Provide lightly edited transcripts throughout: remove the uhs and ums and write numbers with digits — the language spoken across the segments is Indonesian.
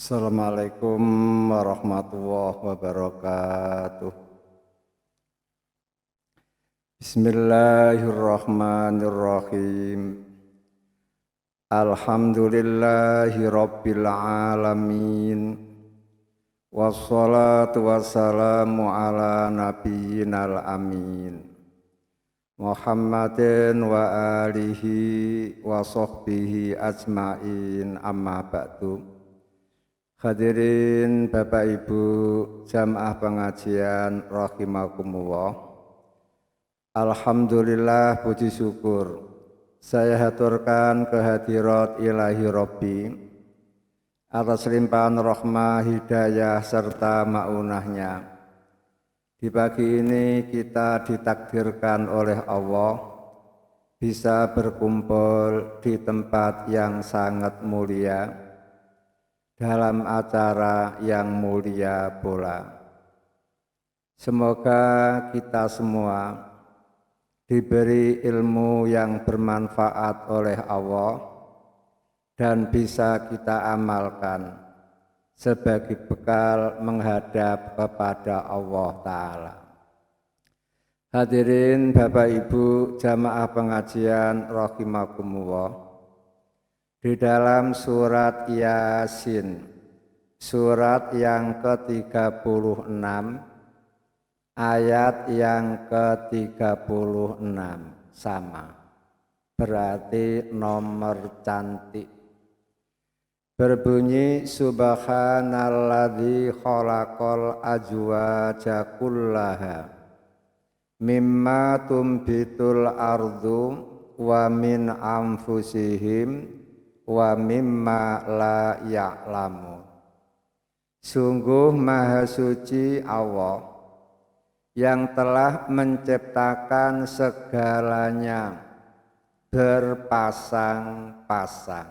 Assalamualaikum warahmatullahi wabarakatuh. Bismillahirrahmanirrahim. Alhamdulillahi rabbil alamin. Wassalatu wassalamu ala nabiyyinal amin. Muhammadin wa alihi wa sahbihi ajmain, amma ba'du. Hadirin Bapak Ibu jamaah pengajian rahimakumullah. Alhamdulillah, puji syukur saya haturkan kehadirat ilahi Rabbi atas limpahan rahmah, hidayah serta maunahnya. Di pagi ini kita ditakdirkan oleh Allah bisa berkumpul di tempat yang sangat mulia, dalam acara yang mulia pula. Semoga kita semua diberi ilmu yang bermanfaat oleh Allah dan bisa kita amalkan sebagai bekal menghadap kepada Allah Ta'ala. Hadirin Bapak Ibu jamaah pengajian rahimakumullah. Di dalam surat Yasin, surat yang ke-36, ayat yang ke-36 sama, berarti nomor cantik. Berbunyi subhanalladzi khalaqal azwaja kullaha mimma tumbitul ardu wa min anfusihim wa mimma la ya'lamun. Sungguh maha suci Allah yang telah menciptakan segalanya berpasang-pasang.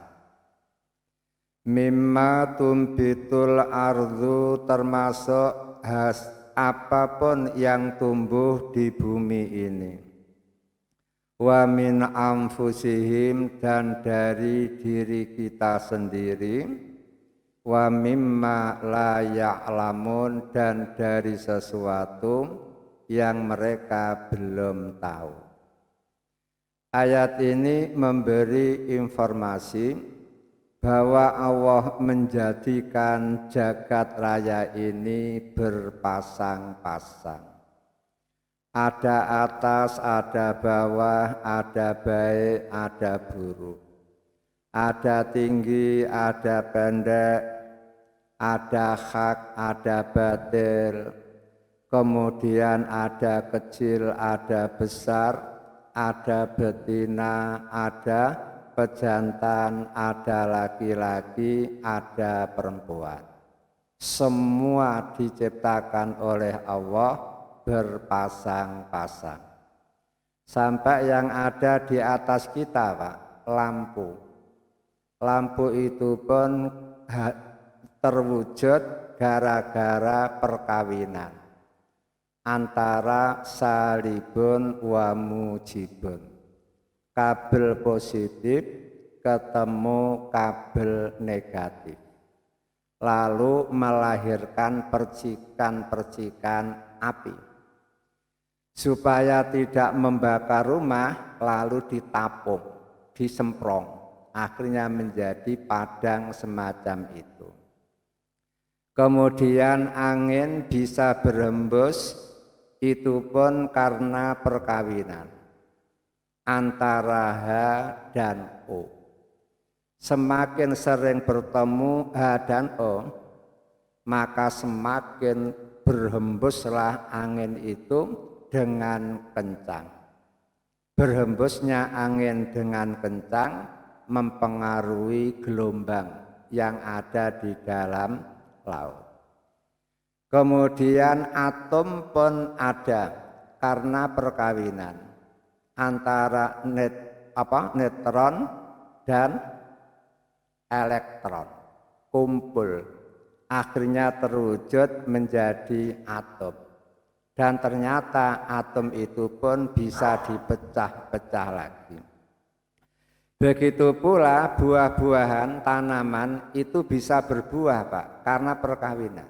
Mimma tumbitul ardu, termasuk apapun yang tumbuh di bumi ini. Wa min anfusihim, dan dari diri kita sendiri. Wa mimma la ya'lamun, dan dari sesuatu yang mereka belum tahu. Ayat ini memberi informasi bahwa Allah menjadikan jagat raya ini berpasang-pasang. Ada atas, ada bawah, ada baik, ada buruk. Ada tinggi, ada pendek, ada hak, ada batil. Kemudian ada kecil, ada besar, ada betina, ada pejantan, ada laki-laki, ada perempuan. Semua diciptakan oleh Allah berpasang-pasang. Sampai yang ada di atas kita, Pak, lampu. Lampu itu pun terwujud gara-gara perkawinan antara salibun wa mujibun. Kabel positif ketemu kabel negatif, lalu melahirkan percikan-percikan api. Supaya tidak membakar rumah, lalu ditapung, disemprong, akhirnya menjadi padang semacam itu. Kemudian angin bisa berhembus, itu pun karena perkawinan antara H dan O. Semakin sering bertemu H dan O, maka semakin berhembuslah angin itu dengan kencang. Berhembusnya angin dengan kencang mempengaruhi gelombang yang ada di dalam laut. Kemudian atom pun ada karena perkawinan antara neutron dan elektron, kumpul, akhirnya terwujud menjadi atom. Dan ternyata atom itu pun bisa dipecah-pecah lagi. Begitu pula buah-buahan, tanaman itu bisa berbuah Pak, karena perkawinan.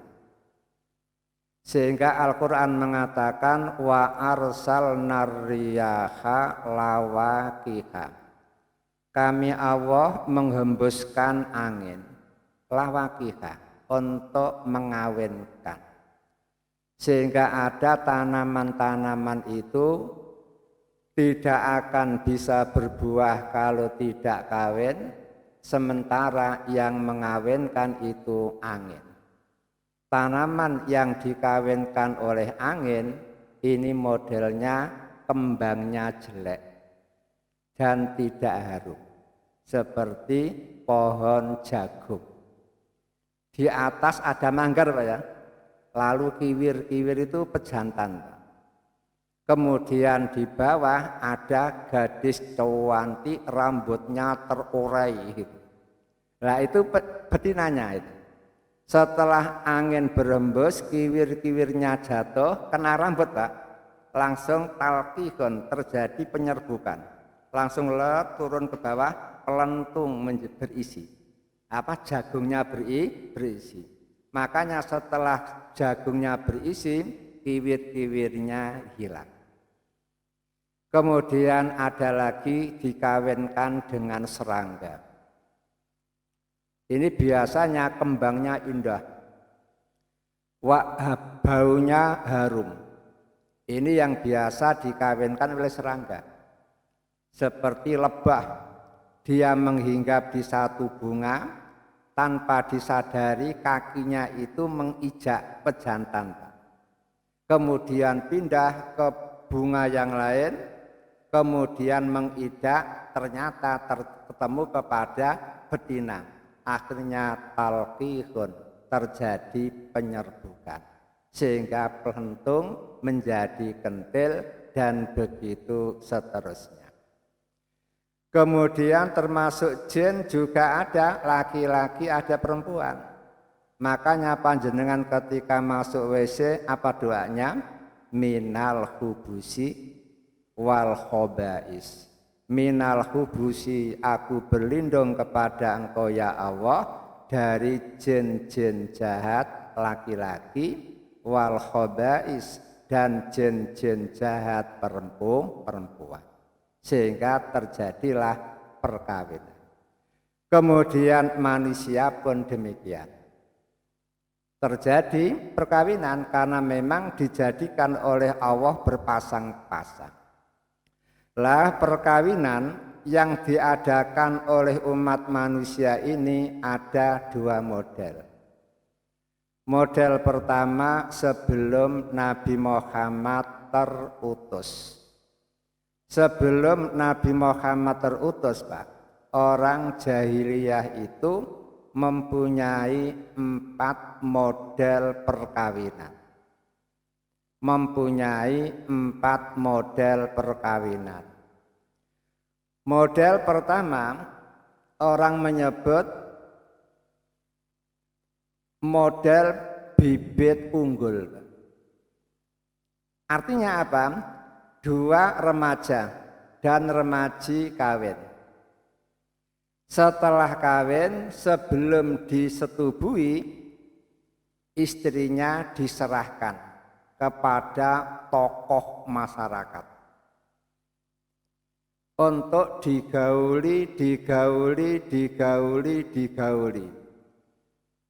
Sehingga Al-Quran mengatakan wa arsalnar riyaha lawaqiha. Kami Allah menghembuskan angin lawaqiha untuk mengawinkan. Sehingga ada tanaman-tanaman itu tidak akan bisa berbuah kalau tidak kawin, sementara yang mengawinkan itu angin. Tanaman yang dikawinkan oleh angin ini modelnya kembangnya jelek dan tidak harum, seperti pohon jagung. Di atas ada manggar Pak ya, lalu kiwir itu pejantan Pak. Kemudian di bawah ada gadis cantik, rambutnya terurai gitu. Nah itu betinanya itu. Setelah angin berembus, kiwir-kiwirnya jatuh, kena rambut Pak. Langsung talqihun, terjadi penyerbukan. Langsung turun ke bawah, pelentung berisi. Jagungnya berisi. Makanya setelah jagungnya berisi, kiwir-kiwirnya hilang. Kemudian ada lagi dikawinkan dengan serangga. Ini biasanya kembangnya indah, baunya harum. Ini yang biasa dikawinkan oleh serangga. Seperti lebah, dia menghinggap di satu bunga, tanpa disadari kakinya itu mengijak pejantan. Kemudian pindah ke bunga yang lain, kemudian mengidak, ternyata ketemu kepada betina. Akhirnya talqihun, terjadi penyerbukan. Sehingga pelentung menjadi kentil dan begitu seterusnya. Kemudian termasuk jin juga ada, laki-laki ada perempuan. Makanya panjenengan ketika masuk WC apa doanya? Minal hubusi wal khobais. Minal hubusi, aku berlindung kepada Engkau ya Allah dari jin-jin jahat laki-laki, wal khobais, dan jin-jin jahat perempuan. Sehingga terjadilah perkawinan. Kemudian manusia pun demikian. Terjadi perkawinan karena memang dijadikan oleh Allah berpasang-pasang. Lah perkawinan yang diadakan oleh umat manusia ini ada dua model. Model pertama sebelum Nabi Muhammad terutus. Sebelum Nabi Muhammad terutus Pak, orang jahiliyah itu mempunyai 4 model perkawinan. Mempunyai 4 model perkawinan. Model pertama, orang menyebut model bibit unggul. Artinya apa? 2 remaja dan remaji kawin. Setelah kawin, sebelum disetubui, istrinya diserahkan kepada tokoh masyarakat untuk digauli.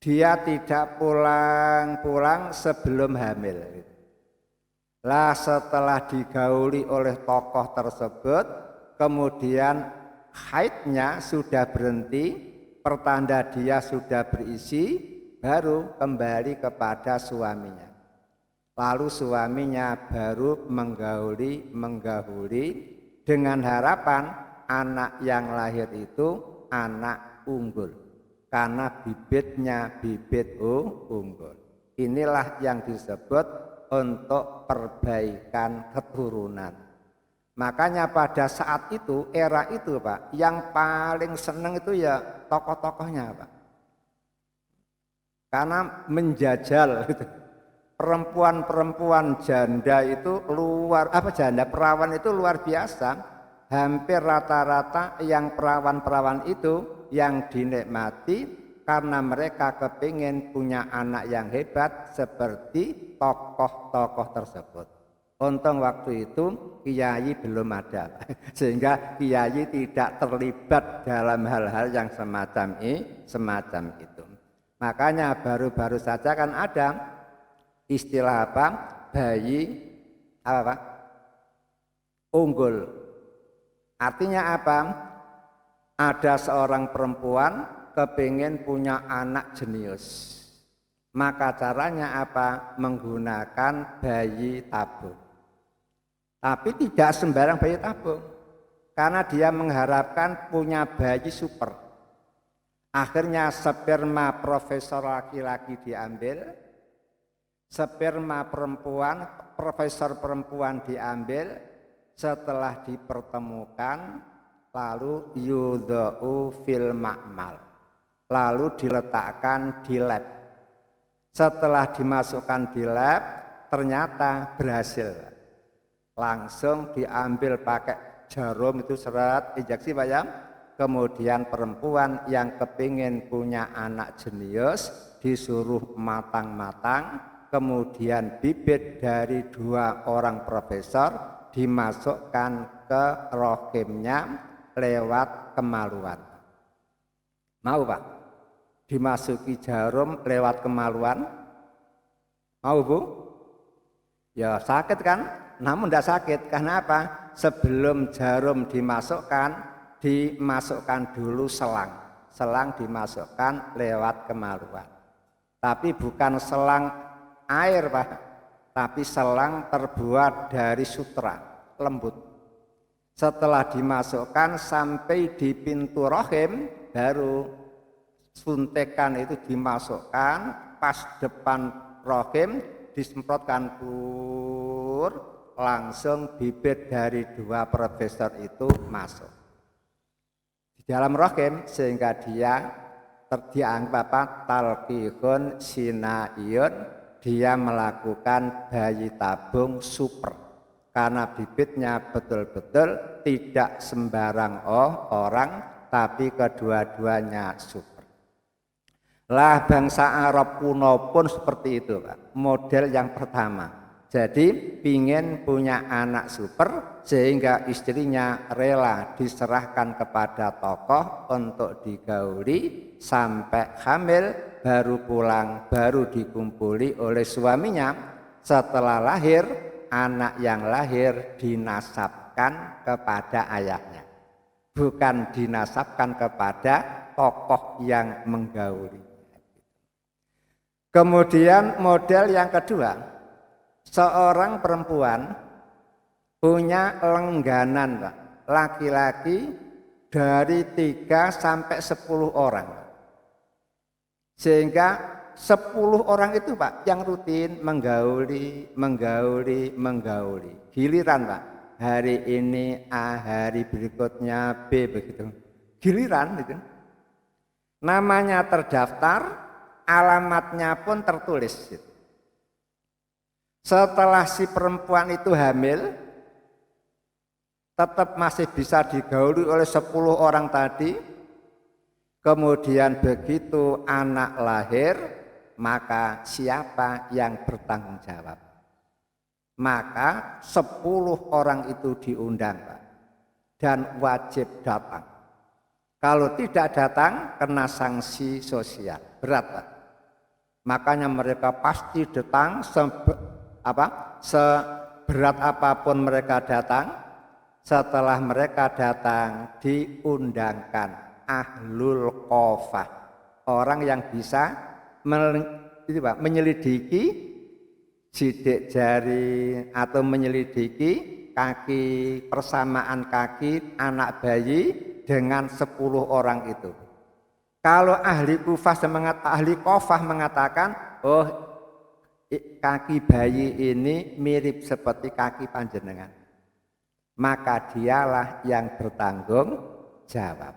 Dia tidak pulang sebelum hamil. Lah setelah digauli oleh tokoh tersebut, kemudian haidnya sudah berhenti, pertanda dia sudah berisi, baru kembali kepada suaminya. Lalu suaminya baru menggauli dengan harapan anak yang lahir itu anak unggul, karena bibitnya bibit unggul. Inilah yang disebut untuk perbaikan keturunan. Makanya pada saat itu, era itu Pak, yang paling seneng itu ya tokoh-tokohnya Pak. Karena menjajal gitu. Perempuan-perempuan janda itu janda perawan itu luar biasa. hampir rata-rata yang perawan-perawan itu yang dinikmati karena mereka kepingin punya anak yang hebat seperti tokoh-tokoh tersebut. Untung waktu itu kiai belum ada, sehingga kiai tidak terlibat dalam hal-hal yang semacam itu. Makanya baru-baru saja kan ada istilah apa? Bayi apa Pak? Unggul. Artinya apa? Ada seorang perempuan kepingin punya anak jenius. Maka caranya apa? Menggunakan bayi tabung. Tapi tidak sembarang bayi tabung, karena dia mengharapkan punya bayi super. Akhirnya sperma profesor laki-laki diambil, sperma perempuan, profesor perempuan diambil. Setelah dipertemukan, lalu yudha'u fil ma'mal, lalu diletakkan di lab. Setelah dimasukkan di lab, ternyata berhasil. Langsung diambil pakai jarum itu seret injeksi Pak ya. Kemudian perempuan yang kepingin punya anak jenius disuruh matang-matang, kemudian bibit dari 2 orang profesor dimasukkan ke rahimnya lewat kemaluan. Mau Pak? Dimasuki jarum lewat kemaluan? Mau Bu? Ya sakit kan? Namun tidak sakit, karena apa? Sebelum jarum dimasukkan dulu selang. Selang dimasukkan lewat kemaluan. Tapi bukan selang air Pak, tapi selang terbuat dari sutra, lembut. Setelah dimasukkan sampai di pintu rahim, baru suntikan itu dimasukkan pas depan rahim, disemprotkan pur. Langsung bibit dari 2 profesor itu masuk di dalam rahim, sehingga dia dianggap apa? Talqihun sinaiyun, dia melakukan bayi tabung super, karena bibitnya betul-betul tidak sembarang orang, tapi kedua-duanya super. Lah bangsa Arab kuno pun seperti itu Pak, model yang pertama. Jadi pingin punya anak super, sehingga istrinya rela diserahkan kepada tokoh untuk digauli sampai hamil, baru pulang, baru dikumpuli oleh suaminya. Setelah lahir, anak yang lahir dinasabkan kepada ayahnya, bukan dinasabkan kepada tokoh yang menggauli. Kemudian model yang kedua, seorang perempuan punya lengganan Pak, laki-laki dari 3 sampai 10 orang. Sehingga 10 orang itu Pak yang rutin menggauli. Giliran Pak, hari ini A, hari berikutnya B, begitu. Giliran gitu. Namanya terdaftar, alamatnya pun tertulis gitu. Setelah si perempuan itu hamil, tetap masih bisa digauli oleh 10 orang tadi. Kemudian begitu anak lahir, maka siapa yang bertanggung jawab? Maka 10 orang itu diundang Pak, dan wajib datang. Kalau tidak datang, kena sanksi sosial berat Pak. Makanya mereka pasti datang, seberat apapun mereka datang. Setelah mereka datang, diundangkan ahlul qofah, orang yang bisa menyelidiki sidik jari atau menyelidiki kaki, persamaan kaki anak bayi dengan 10 orang itu. Kalau ahli qofah mengatakan, oh kaki bayi ini mirip seperti kaki panjenengan, maka dialah yang bertanggung jawab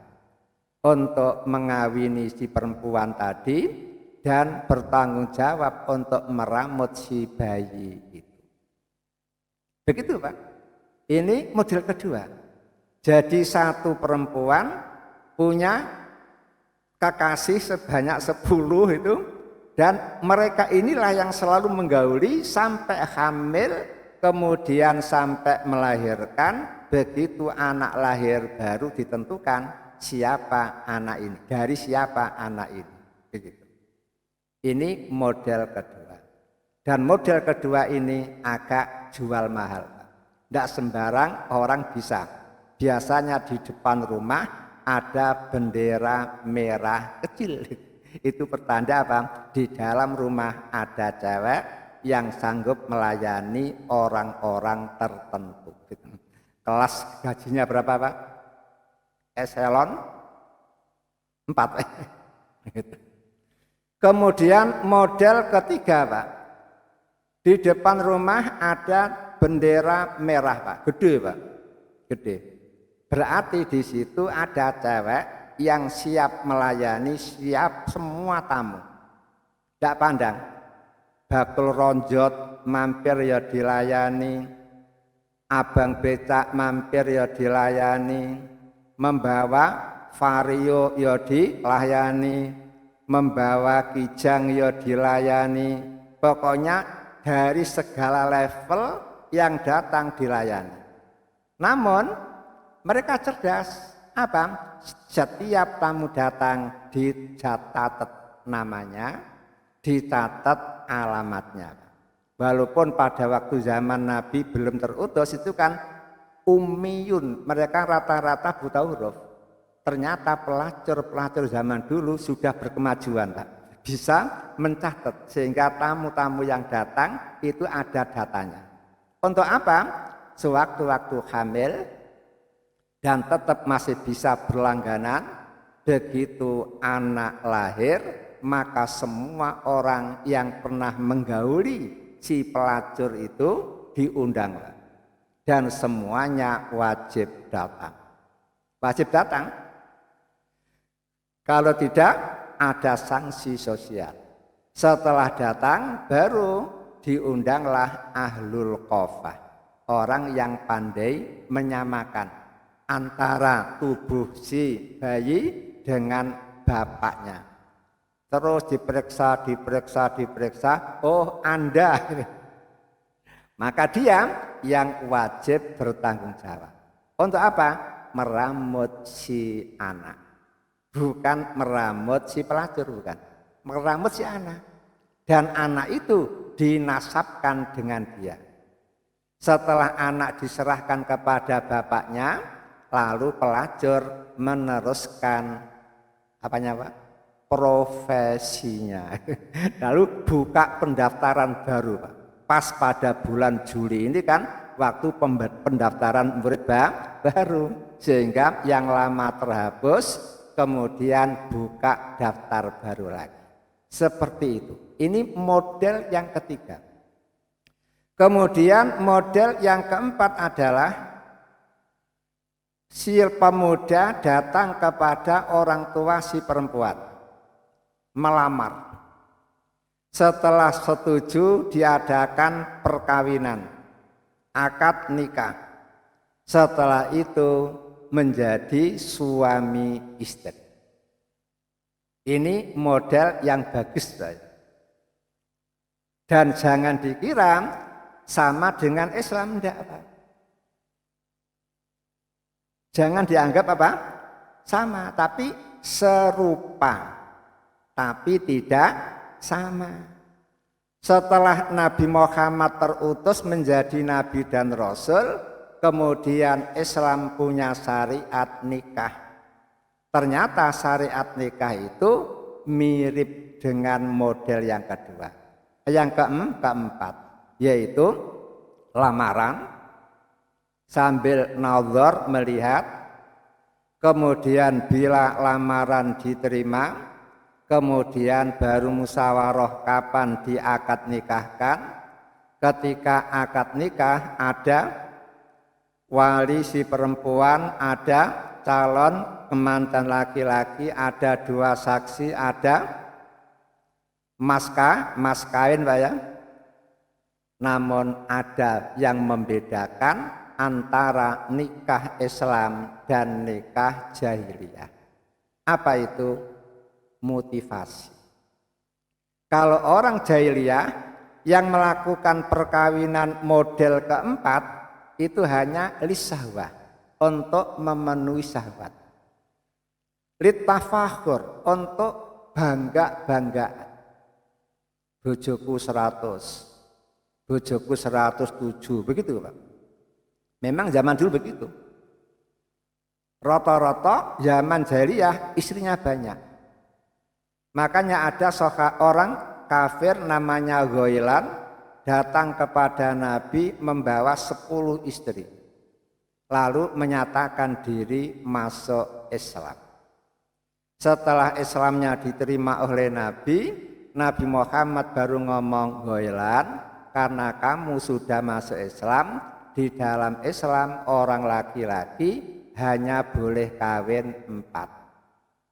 untuk mengawini si perempuan tadi dan bertanggung jawab untuk meramut si bayi itu. Begitu Pak. Ini model kedua. Jadi satu perempuan punya kekasih sebanyak 10 itu, dan mereka inilah yang selalu menggauli sampai hamil, kemudian sampai melahirkan. Begitu anak lahir baru ditentukan siapa anak ini, dari siapa anak ini. Begitu. Ini model kedua. Dan model kedua ini agak jual mahal. Tidak sembarang orang bisa. Biasanya di depan rumah ada bendera merah kecil. Itu pertanda apa? Di dalam rumah ada cewek yang sanggup melayani orang-orang tertentu. Kelas gajinya berapa, Pak? Eselon 4. Kemudian model ketiga, Pak. Di depan rumah ada bendera merah, Pak. Gede, Pak. Gede. Berarti di situ ada cewek yang siap melayani, siap semua tamu. Tidak pandang. Bakul ronjot mampir ya dilayani. Abang becak mampir ya dilayani, membawa vario ya dilayani, membawa kijang ya dilayani. Pokoknya dari segala level yang datang dilayani. Namun mereka cerdas. Apa? Setiap tamu datang dicatat namanya, dicatat alamatnya. Walaupun pada waktu zaman Nabi belum terutus itu kan ummiyun, mereka rata-rata buta huruf. Ternyata pelacur-pelacur zaman dulu sudah berkemajuan, Pak. Bisa mencatat sehingga tamu-tamu yang datang itu ada datanya. Untuk apa? Sewaktu-waktu hamil dan tetap masih bisa berlangganan, begitu anak lahir maka semua orang yang pernah menggauli si pelacur itu diundang dan semuanya wajib datang. Wajib datang. Kalau tidak ada sanksi sosial. Setelah datang baru diundanglah ahlul qafah, orang yang pandai menyamakan antara tubuh si bayi dengan bapaknya. Terus diperiksa. Oh, Anda. Maka dia yang wajib bertanggung jawab. Untuk apa? Meramut si anak. Bukan meramut si pelacur, bukan. Meramut si anak. Dan anak itu dinasabkan dengan dia. Setelah anak diserahkan kepada bapaknya, lalu pelacur meneruskan apanya, Pak? Profesinya. Lalu buka pendaftaran baru, Pak. Pas pada bulan Juli ini kan waktu pendaftaran murid baru, sehingga yang lama terhapus, kemudian buka daftar baru lagi. Seperti itu. Ini model yang ketiga. Kemudian model yang keempat adalah si pemuda datang kepada orang tua si perempuan, melamar. Setelah setuju diadakan perkawinan, akad nikah. Setelah itu menjadi suami istri. Ini model yang bagus, dan jangan dikira sama dengan Islam, enggak, Pak. Jangan dianggap apa? Sama, tapi serupa. Tapi tidak sama. Setelah Nabi Muhammad terutus menjadi Nabi dan Rasul, kemudian Islam punya syariat nikah. Ternyata syariat nikah itu mirip dengan model yang kedua. Yang keempat, yaitu lamaran sambil nazar melihat, kemudian bila lamaran diterima, kemudian baru musyawarah kapan diakad nikahkan. Ketika akad nikah ada wali si perempuan, ada calon kemantan laki-laki, ada 2 saksi, ada mas kawin, Pak ya. Namun ada yang membedakan antara nikah Islam dan nikah jahiliyah. Apa itu? Motivasi. Kalau orang jahiliyah yang melakukan perkawinan model keempat itu hanya lisahwah, untuk memenuhi syahwat. Litafakhur, untuk bangga-banggaan. Bojoku 100, bojoku 107, begitu Pak. Memang zaman dulu begitu. Rata-rata zaman jahiliyah istrinya banyak. Makanya ada orang kafir namanya Ghailan datang kepada Nabi membawa 10 istri. Lalu menyatakan diri masuk Islam. Setelah Islamnya diterima oleh Nabi Muhammad baru ngomong, Ghailan, karena kamu sudah masuk Islam, di dalam Islam orang laki-laki hanya boleh kawin 4.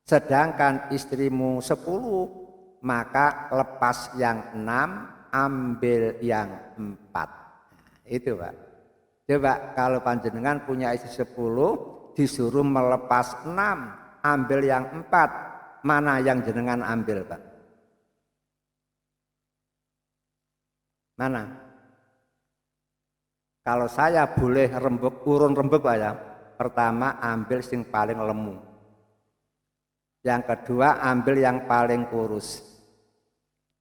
Sedangkan istrimu 10, maka lepas yang 6, ambil yang 4. Nah, itu Pak. Coba kalau panjenengan punya istri 10, disuruh melepas 6, ambil yang 4, mana yang jenengan ambil Pak? Mana? Kalau saya boleh urun rembuk Pak ya, pertama ambil yang paling lemu, yang kedua ambil yang paling kurus,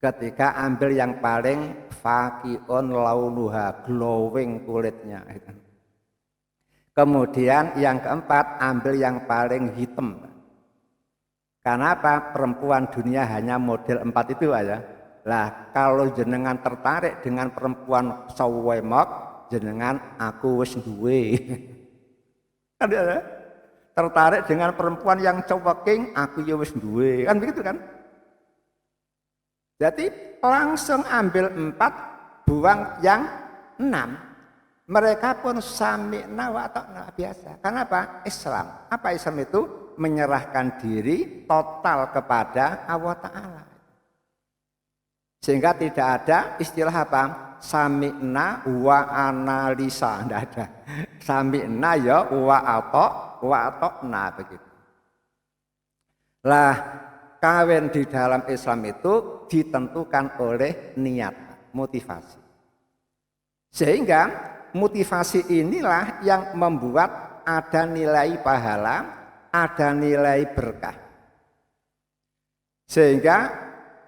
ketiga ambil yang paling faqion launuha, glowing kulitnya. Kemudian yang keempat ambil yang paling hitam. Kenapa? Perempuan dunia hanya model 4 itu aja. Lah kalau jenengan tertarik dengan perempuan sawemok, jenengan aku wis duwe. Ada tertarik dengan perempuan yang cowoking, aku ya wis duwe. Kan begitu kan? Jadi langsung ambil 4, buang yang 6. Mereka pun sami'na wa ta'na biasa. Kenapa? Islam. Apa Islam itu? Menyerahkan diri total kepada Allah Ta'ala. Sehingga tidak ada istilah apa? Sami'na wa analisa. Tidak ada. Sami'na ya wa ata'na begitu. Lah kawin di dalam Islam itu ditentukan oleh niat, motivasi. Sehingga motivasi inilah yang membuat ada nilai pahala, ada nilai berkah. Sehingga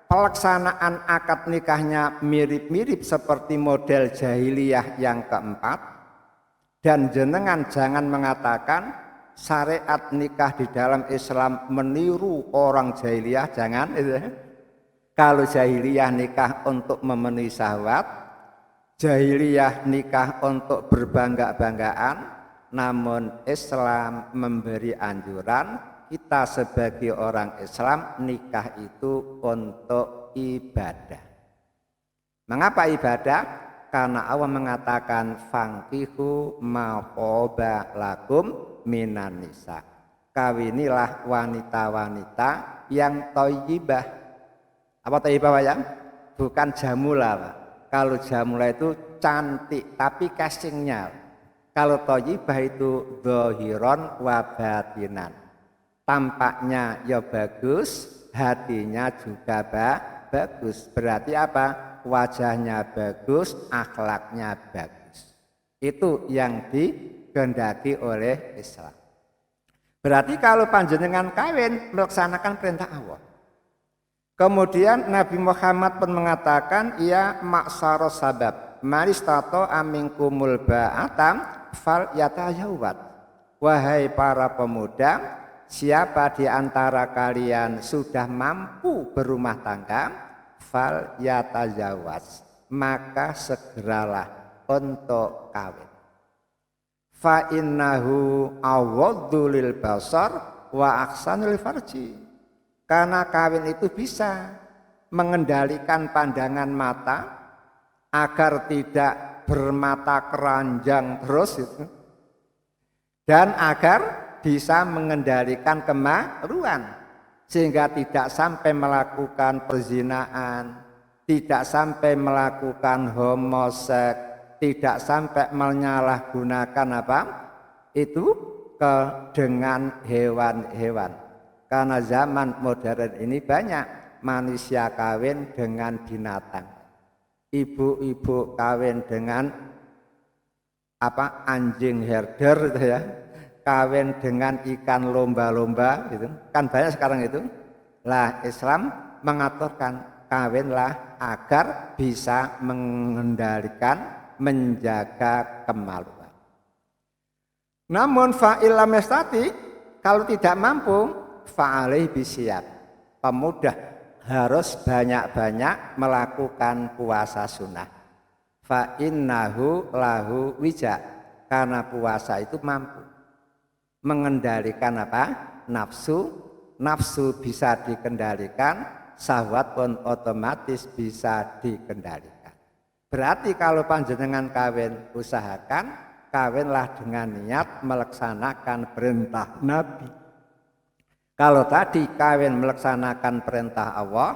pelaksanaan akad nikahnya mirip-mirip seperti model jahiliyah yang keempat. Dan jenengan jangan mengatakan syariat nikah di dalam Islam meniru orang jahiliyah, jangan. Kalau jahiliyah nikah untuk memenuhi syahwat, jahiliyah nikah untuk berbangga-banggaan, namun Islam memberi anjuran kita sebagai orang Islam nikah itu untuk ibadah. Mengapa ibadah? Karena Allah mengatakan fangkihu ma qoba lakum minan nisa. Kawinilah wanita-wanita yang thayyibah. Apa thayyibah ya? Bukan jamula Pak. Kalau jamula itu cantik tapi casingnya. Kalau thayyibah itu dhahiran wa batinan. Tampaknya ya bagus, hatinya juga bagus. Berarti apa? Wajahnya bagus, akhlaknya bagus. Itu yang dikehendaki oleh Islam. Berarti kalau panjenengan kawin melaksanakan perintah Allah. Kemudian Nabi Muhammad pun mengatakan, ya maksaros sabab maristato aminkumul ba'atam fal yatayawat. Wahai para pemuda, siapa di antara kalian sudah mampu berumah tangga, fal yatazawwaj, maka segeralah untuk kawin. Fa innahu awaddu lil basar wa ahsanul farji. Karena kawin itu bisa mengendalikan pandangan mata agar tidak bermata keranjang terus itu. Dan agar bisa mengendalikan kemaluan. Sehingga tidak sampai melakukan perzinaan, tidak sampai melakukan homoseks, tidak sampai menyalahgunakan apa? Itu dengan hewan-hewan. Karena zaman modern ini banyak manusia kawin dengan binatang. Ibu-ibu kawin dengan apa? Anjing herder gitu ya. Kawin dengan ikan lomba-lomba gitu. Kan banyak sekarang itu. Lah Islam mengaturkan kawinlah agar bisa mengendalikan, menjaga kemaluan. Namun fa'ilam yastati, kalau tidak mampu, fa'alih bisiyam. Pemuda harus banyak-banyak melakukan puasa sunnah. Fa'innahu lahu wija, karena puasa itu mampu mengendalikan apa? Nafsu. Nafsu bisa dikendalikan, syahwat pun otomatis bisa dikendalikan. Berarti kalau panjenengan kawin, usahakan kawinlah dengan niat melaksanakan perintah Nabi. Kalau tadi kawin melaksanakan perintah Allah,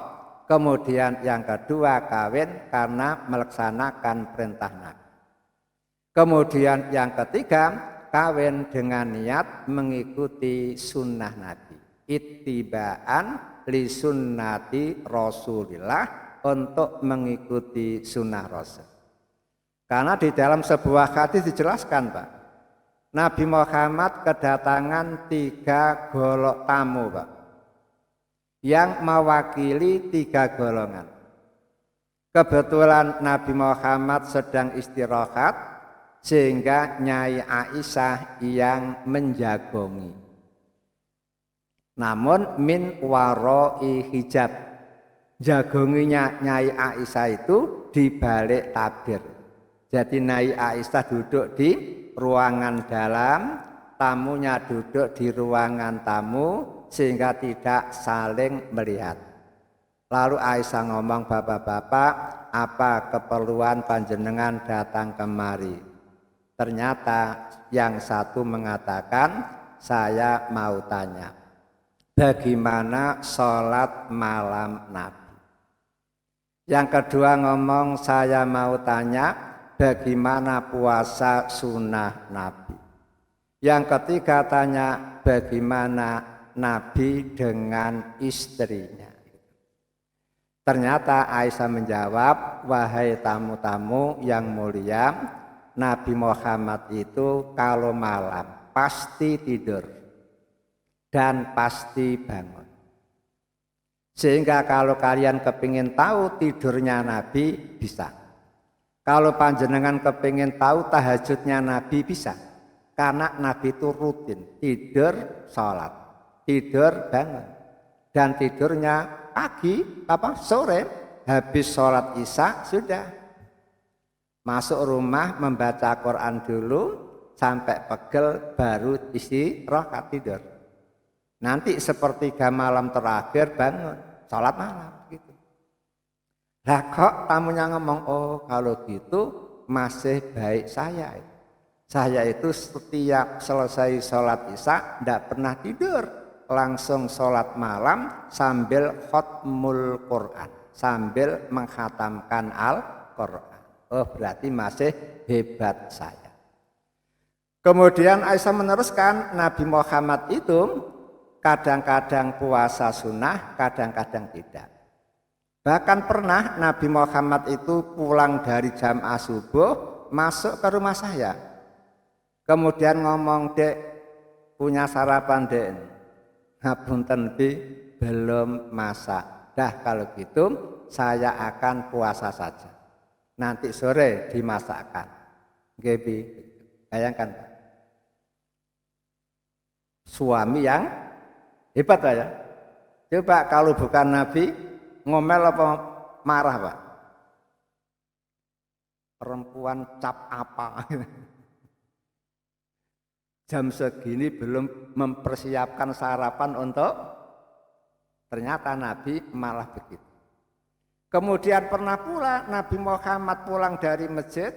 kemudian yang kedua kawin karena melaksanakan perintah Nabi. Kemudian yang ketiga kawin dengan niat mengikuti sunnah Nabi. Ittiba'an li sunnati Rasulillah, untuk mengikuti sunnah Rasul. Karena di dalam sebuah hadis dijelaskan, Pak, Nabi Muhammad kedatangan 3 golok tamu, Pak, yang mewakili 3 golongan. Kebetulan Nabi Muhammad sedang istirahat, sehingga Nyai Aisyah yang menjagongi. Namun min waroi hijab, jagonginya Nyai Aisyah itu di balik tabir. Jadi Nyai Aisyah duduk di ruangan dalam, tamunya duduk di ruangan tamu, sehingga tidak saling melihat. Lalu Aisyah ngomong, bapak-bapak, apa keperluan panjenengan datang kemari? Ternyata yang satu mengatakan, saya mau tanya, bagaimana sholat malam Nabi? Yang kedua ngomong, saya mau tanya, bagaimana puasa sunnah Nabi? Yang ketiga tanya, bagaimana Nabi dengan istrinya? Ternyata Aisyah menjawab, wahai tamu-tamu yang mulia, Nabi Muhammad itu kalau malam pasti tidur dan pasti bangun. Sehingga kalau kalian kepingin tahu tidurnya Nabi, bisa. Kalau panjenengan kepingin tahu tahajudnya Nabi, bisa. Karena Nabi itu rutin tidur sholat, tidur bangun, dan tidurnya pagi sore, habis sholat isya sudah masuk rumah membaca Quran dulu sampai pegel, baru istirahat tidur. Nanti sepertiga malam terakhir bangun sholat malam gitu. Lah kok tamunya ngomong, oh kalau gitu masih baik saya. Saya itu setiap selesai sholat isya tidak pernah tidur, langsung sholat malam sambil khatmul Quran, sambil menghatamkan Al-Quran. Oh berarti masih hebat saya. Kemudian Aisyah meneruskan, Nabi Muhammad itu kadang-kadang puasa sunnah, kadang-kadang tidak. Bahkan pernah Nabi Muhammad itu pulang dari jamaah subuh, masuk ke rumah saya. Kemudian ngomong, dek punya sarapan dek? Ngapunten bi, belum masak. Dah kalau gitu saya akan puasa saja. Nanti sore dimasakkan. Gebi, bayangkan suami yang hebat Pak ya. Coba kalau bukan Nabi, ngomel apa marah Pak? Perempuan cap apa? Jam segini belum mempersiapkan sarapan untuk, ternyata Nabi malah begitu. Kemudian pernah pula Nabi Muhammad pulang dari masjid,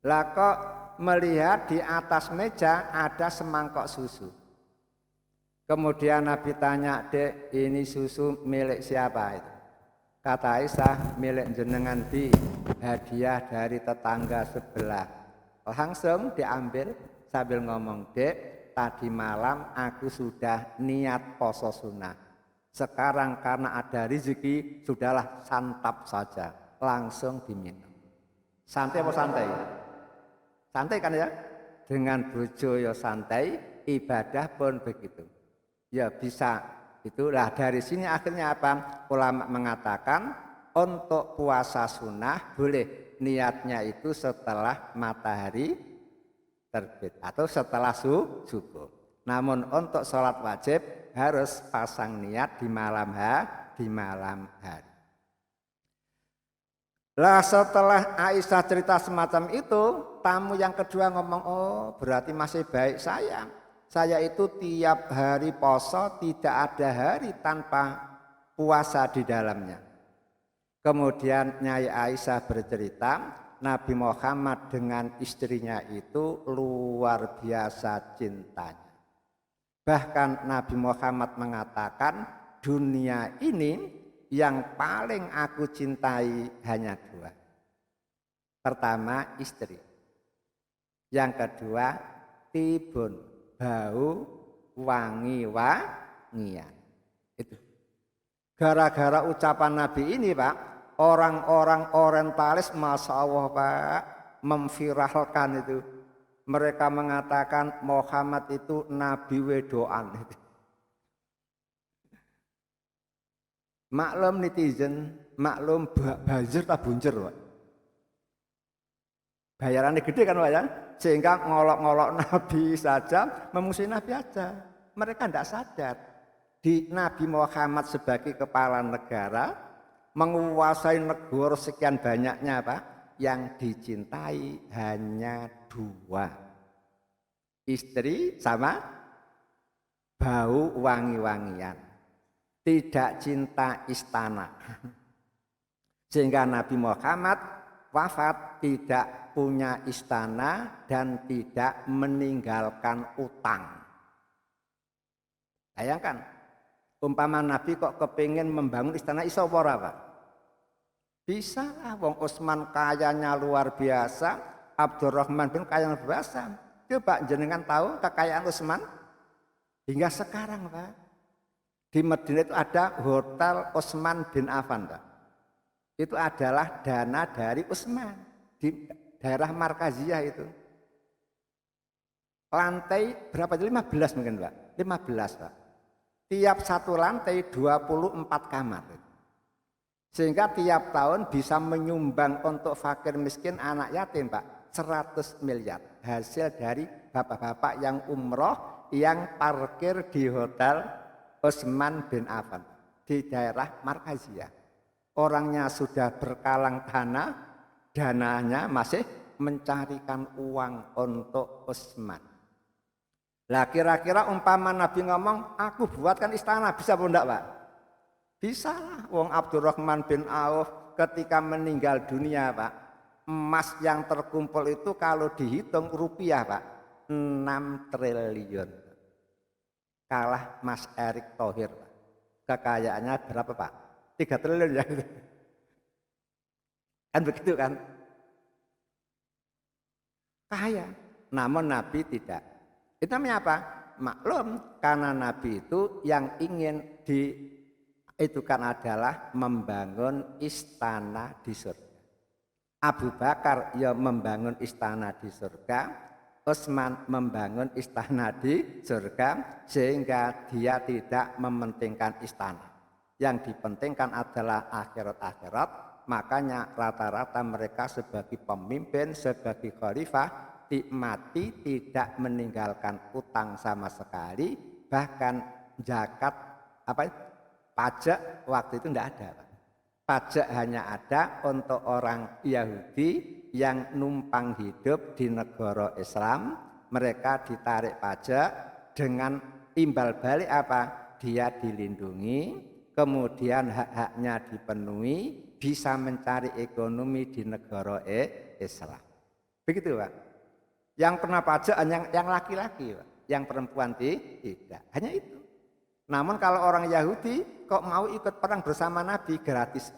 lah kok melihat di atas meja ada semangkok susu. Kemudian Nabi tanya, dek ini susu milik siapa itu? Kata Aisyah, milik jenengan di hadiah dari tetangga sebelah. Langsung diambil sambil ngomong, Dek, tadi malam aku sudah niat poso sunnah. Sekarang karena ada rezeki, sudahlah santap saja. Langsung diminum. Santai apa santai? Santai kan ya? Dengan bojo ya santai, ibadah pun begitu. Ya bisa. Itulah dari sini akhirnya apa? Ulama mengatakan untuk puasa sunnah boleh niatnya itu setelah matahari terbit atau setelah subuh. Namun untuk sholat wajib harus pasang niat di malam hari. Lah setelah Aisyah cerita semacam itu, tamu yang kedua ngomong, oh berarti masih baik saya. Saya itu tiap hari poso, tidak ada hari tanpa puasa di dalamnya. Kemudian Nyai Aisyah bercerita, Nabi Muhammad dengan istrinya itu luar biasa cintanya. Bahkan Nabi Muhammad mengatakan, dunia ini yang paling aku cintai hanya dua. Pertama istri. Yang kedua tibun, bau wangi-wangian. Itu. Gara-gara ucapan Nabi ini Pak, orang-orang orientalis Masya Allah Pak, memviralkan itu. Mereka mengatakan Muhammad itu Nabi wedoan. Maklum netizen, maklum buzzer tak buncur Pak. Bayarannya gede kan Pak ya, sehingga ngolok-ngolok Nabi saja, memusuhi Nabi aja. Mereka tidak sadar di Nabi Muhammad sebagai kepala negara menguasai negara sekian banyaknya Pak, yang dicintai hanya dua, istri sama bau wangi-wangian. Tidak cinta istana. Sehingga Nabi Muhammad wafat tidak punya istana dan tidak meninggalkan utang. Bayangkan, umpama Nabi kok kepingin membangun istana iso ora Pak? Bisa lah, wong Utsman kayanya luar biasa, Abdurrahman bin kaya luar biasa. Coba jenengan tahu kekayaan Utsman? Hingga sekarang Pak. Di Madinah itu ada Hotel Utsman bin Affan Pak. Itu adalah dana dari Utsman di daerah Markaziyah itu. Lantai berapa? 15 mungkin Pak. 15 Pak. Tiap satu lantai 24 kamar. Sehingga tiap tahun bisa menyumbang untuk fakir miskin anak yatim Pak 100 miliar. Hasil dari bapak-bapak yang umroh yang parkir di Hotel Utsman bin Affan di daerah Markaziyah. Orangnya sudah berkalang dananya masih mencarikan uang untuk Utsman. Lah kira-kira umpama Nabi ngomong, aku buatkan istana, bisa apa enggak Pak? Bisa lah, wong Abdurrahman bin Auf ketika meninggal dunia Pak, emas yang terkumpul itu kalau dihitung rupiah Pak, 6 triliun. Kalah Mas Erick Thohir. Kekayaannya berapa Pak? 3 triliun ya. Kan begitu kan? Kaya. Namun Nabi tidak. Itu namanya apa? Maklum, karena Nabi itu yang ingin itu kan adalah membangun istana di surga. Abu Bakar ya membangun istana di surga. Utsman membangun istana di surga sehingga dia tidak mementingkan istana. Yang dipentingkan adalah akhirat-akhirat. Makanya rata-rata mereka sebagai pemimpin, sebagai khalifah mati tidak meninggalkan utang sama sekali. Bahkan zakat pajak waktu itu tidak ada. Pajak hanya ada untuk orang Yahudi yang numpang hidup di negara Islam. Mereka ditarik pajak dengan timbal balik apa? Dia dilindungi, kemudian hak-haknya dipenuhi, bisa mencari ekonomi di negara Islam. Begitu Pak. Yang kena pajak hanya yang laki-laki Pak. Yang perempuan tidak. Hanya itu. Namun kalau orang Yahudi kok mau ikut perang bersama Nabi gratis.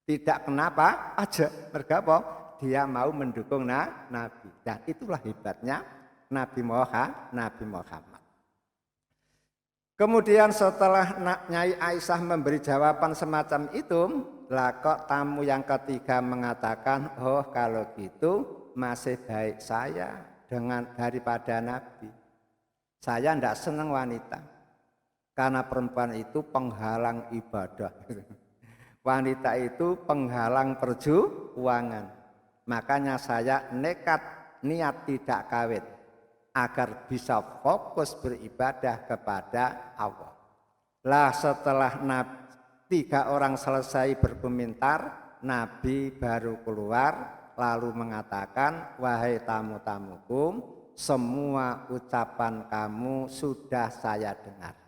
Tidak kenapa aja, mergapo dia mau mendukung Nabi. Dan itulah hebatnya Nabi Muhammad. Kemudian setelah Nyai Aisyah memberi jawaban semacam itu, lah kok tamu yang ketiga mengatakan, oh kalau gitu masih baik saya daripada Nabi. Saya tidak senang wanita, karena perempuan itu penghalang ibadah. Wanita itu penghalang perjuangan. Makanya saya nekat niat tidak kawin agar bisa fokus beribadah kepada Allah. Lah setelah tiga orang selesai berkomentar, Nabi baru keluar lalu mengatakan, wahai tamu-tamuku, semua ucapan kamu sudah saya dengar.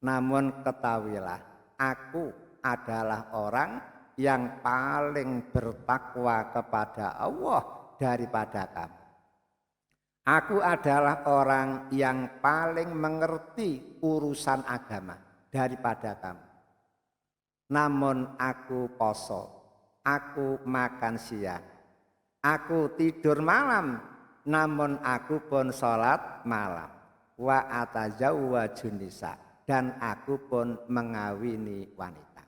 Namun ketahuilah, aku adalah orang yang paling bertakwa kepada Allah daripada kamu. Aku adalah orang yang paling mengerti urusan agama daripada kamu. Namun aku poso, aku makan siang, aku tidur malam, namun aku pun sholat malam. Wa atazawwajun nisa, dan aku pun mengawini wanita.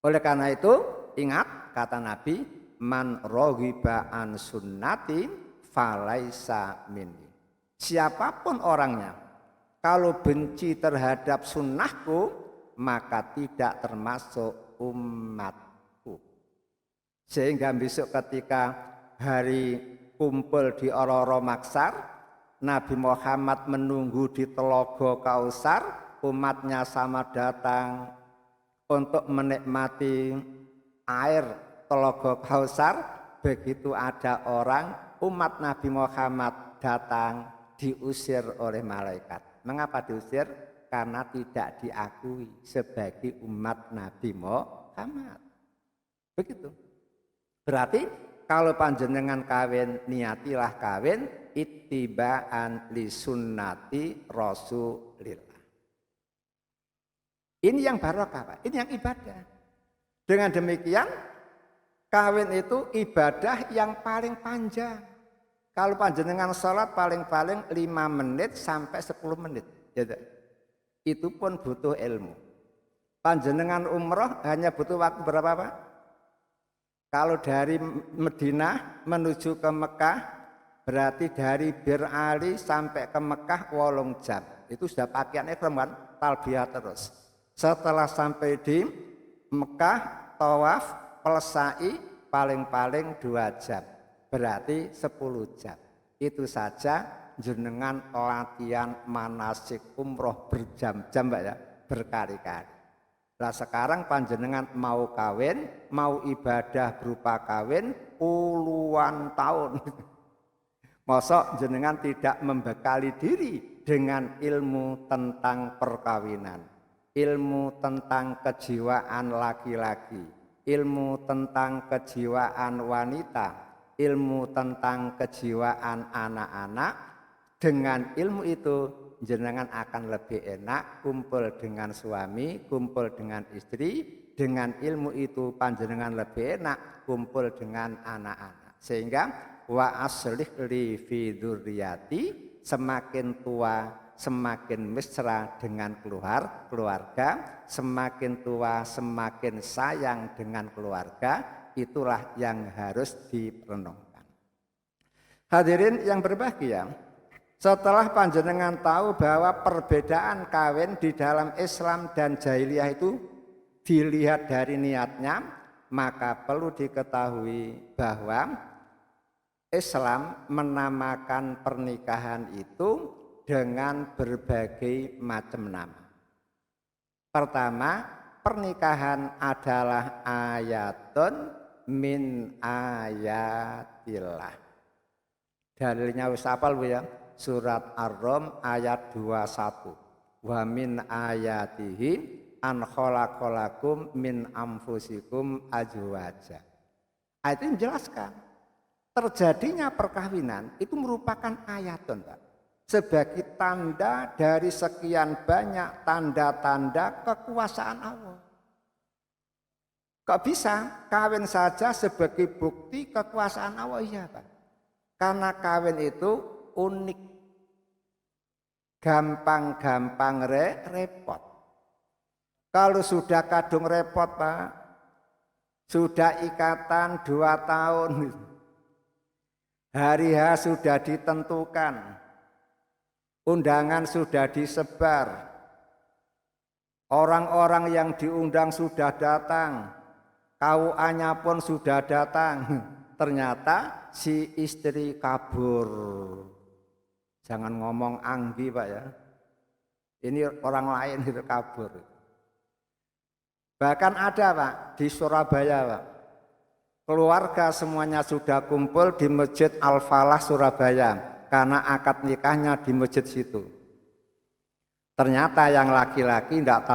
Oleh karena itu, ingat kata Nabi, man raghiba an sunnati falaisa minni. Siapapun orangnya, kalau benci terhadap sunnahku, maka tidak termasuk umatku. Sehingga besok ketika hari kumpul di Ororo Maksar, Nabi Muhammad menunggu di Telaga Kausar, umatnya sama datang untuk menikmati air Telaga Kausar. Begitu ada orang umat Nabi Muhammad datang, diusir oleh malaikat. Mengapa diusir? Karena tidak diakui sebagai umat Nabi Muhammad. Begitu. Berarti kalau panjenengan kawin, niatilah kawin ittiba'an li sunnati Rasulillah. Ini yang barokah, Pak. Ini yang ibadah. Dengan demikian kawin itu ibadah yang paling panjang. Kalau panjenengan sholat paling-paling 5 menit sampai 10 menit. Itu pun butuh ilmu. Panjenengan umroh hanya butuh waktu berapa, Pak? Kalau dari Madinah menuju ke Mekah, berarti dari Bir Ali sampai ke Mekah 8 jam. Itu sudah pakaian ihram kan? Talbiyah terus. Setelah sampai di Mekah, tawaf, plus sa'i paling-paling 2 jam, berarti 10 jam. Itu saja jenengan latihan manasik umroh berjam-jam, Mbak ya, berkali-kali. Nah sekarang panjenengan mau kawin, mau ibadah berupa kawin puluhan tahun. Mosok jenengan tidak membekali diri dengan ilmu tentang perkawinan, ilmu tentang kejiwaan laki-laki, ilmu tentang kejiwaan wanita, ilmu tentang kejiwaan anak-anak. Dengan ilmu itu jenengan akan lebih enak kumpul dengan suami, kumpul dengan istri. Dengan ilmu itu panjenengan lebih enak kumpul dengan anak-anak. Sehingga wa aslih li fi dzurriyyati, semakin tua semakin mesra dengan keluarga, semakin tua semakin sayang dengan keluarga. Itulah yang harus direnungkan. Hadirin yang berbahagia, setelah panjenengan tahu bahwa perbedaan kawin di dalam Islam dan jahiliyah itu dilihat dari niatnya, maka perlu diketahui bahwa Islam menamakan pernikahan itu dengan berbagai macam nama. Pertama, pernikahan adalah ayatun min ayatillah. Dalilnya wis hafal Bu ya? Surat Ar-Rum ayat 21. Wa min ayatihi an khalaqalakum min anfusikum azwaja. Ayat ini menjelaskan terjadinya perkawinan itu merupakan ayatun, Pak, sebagai tanda dari sekian banyak tanda-tanda kekuasaan Allah. Kok bisa? Kawin saja sebagai bukti kekuasaan Allah, iya Pak. Karena kawin itu unik. Gampang-gampang repot. Kalau sudah kadung repot Pak, sudah ikatan 2 tahun. Hari H sudah ditentukan. Undangan sudah disebar. Orang-orang yang diundang sudah datang. KUA-nya pun sudah datang. Ternyata si istri kabur. Jangan ngomong Anggi Pak ya. Ini orang lain itu kabur. Bahkan ada Pak di Surabaya Pak. Keluarga semuanya sudah kumpul di Masjid Al-Falah Surabaya. Karena akad nikahnya di masjid situ. Ternyata yang laki-laki tidak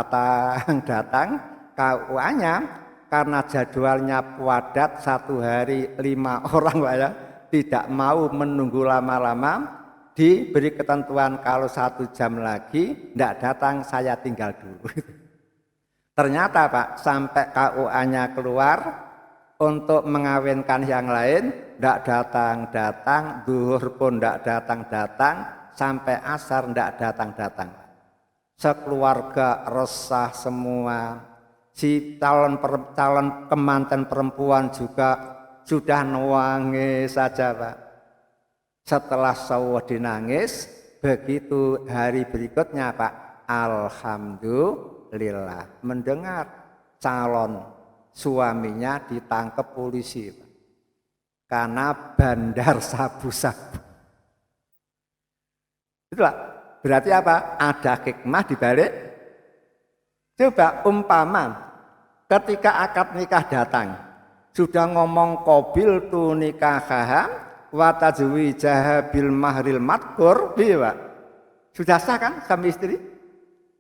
datang KUA-nya karena jadwalnya padat 1 hari 5 orang Pak ya. Tidak mau menunggu lama-lama. Diberi ketentuan kalau 1 jam lagi tidak datang saya tinggal dulu. Ternyata Pak sampai KUA-nya keluar untuk mengawinkan yang lain tidak datang, zuhur pun tidak datang, sampai asar tidak datang. Sekeluarga resah semua. Si calon kemanten perempuan juga sudah nangis saja Pak. Setelah sawadi nangis, begitu hari berikutnya Pak, alhamdulillah mendengar calon suaminya ditangkap polisi Pak. Karena bandar sabu-sabu. Itulah berarti apa? Ada hikmah di balik. Coba umpama ketika akad nikah datang, sudah ngomong qabil tu nikahaha wa tazwijaha bil mahril madkur, iya Pak. Sudah sah kan suami istri?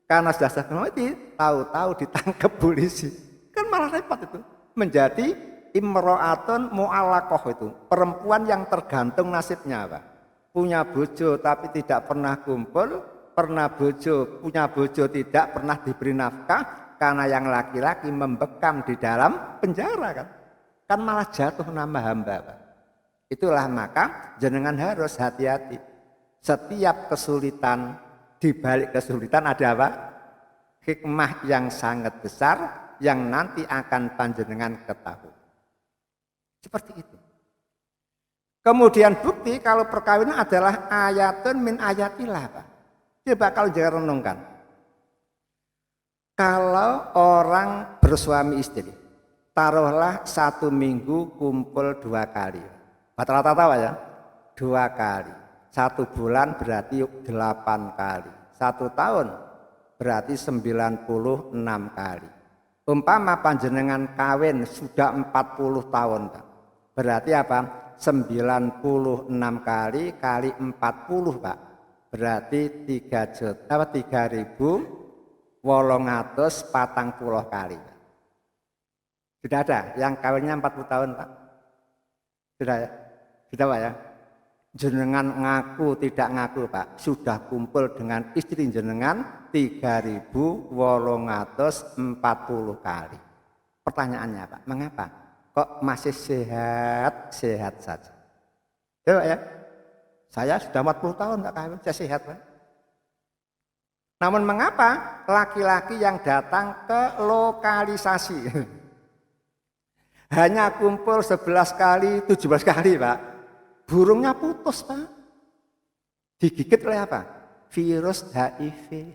Karena sudah sah, tahu-tahu ditangkap polisi. Kan malah repot itu. Menjadi imro'atun mu'allaqah itu, perempuan yang tergantung nasibnya Pak. Punya bojo tapi tidak pernah kumpul, punya bojo tidak pernah diberi nafkah karena yang laki-laki membekam di dalam penjara kan. Kan malah jatuh nama hamba Pak. Itulah maka jenengan harus hati-hati. Setiap kesulitan, di balik kesulitan ada apa? Hikmah yang sangat besar yang nanti akan panjenengan ketahui. Seperti itu. Kemudian bukti kalau perkawinan adalah ayatun min ayatillah Pak. Coba kalau jangan renungkan. Kalau orang bersuami istri, taruhlah 1 minggu kumpul 2 kali. Rata-rata ya, 2 kali. 1 bulan berarti 8 kali. 1 tahun berarti 96 kali. Umpama panjenengan kawin sudah 40 tahun Pak. Berarti apa? 96 kali 40 Pak. Berarti 3.840 kali. Sudah ada yang kawinnya 40 tahun Pak? Sudah ya? Sudah Pak ya? Jenengan ngaku tidak ngaku Pak, sudah kumpul dengan istri jenengan 3.840 kali. Pertanyaannya Pak, mengapa? Kok masih sehat saja? Ya Pak ya? Saya sudah 40 tahun Pak kawin, saya sehat Pak. Namun mengapa laki-laki yang datang ke lokalisasi hanya kumpul 11 kali, 17 kali Pak, burungnya putus Pak. Digigit oleh apa? Virus HIV.